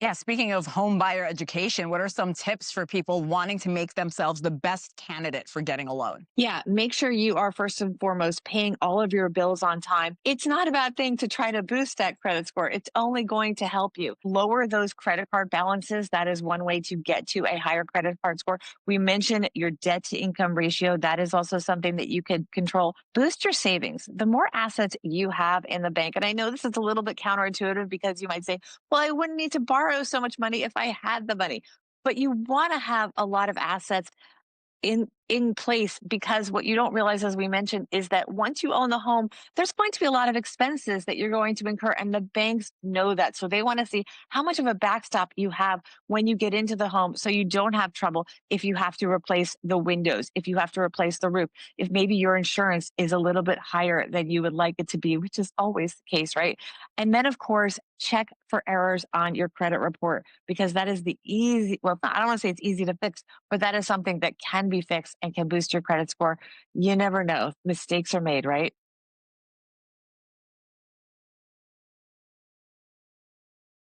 Yeah, speaking of home buyer education, what are some tips for people wanting to make themselves the best candidate for getting a loan? Yeah, make sure you are first and foremost paying all of your bills on time. It's not a bad thing to try to boost that credit score. It's only going to help you lower those credit card balances. That is one way to get to a higher credit card score. We mentioned your debt to income ratio. That is also something that you could control. Boost your savings. The more assets you have in the bank, and I know this is a little bit counterintuitive because you might say, well, I wouldn't need to borrow so much money if I had the money. But you want to have a lot of assets in place, because what you don't realize, as we mentioned, is that once you own the home, there's going to be a lot of expenses that you're going to incur, and the banks know that, so they want to see how much of a backstop you have when you get into the home, so you don't have trouble if you have to replace the windows, if you have to replace the roof, if maybe your insurance is a little bit higher than you would like it to be, which is always the case, right? And then of course, check for errors on your credit report, because that is the easy, well, I don't want to say it's easy to fix, but that is something that can be fixed and can boost your credit score. You never know. Mistakes are made, right?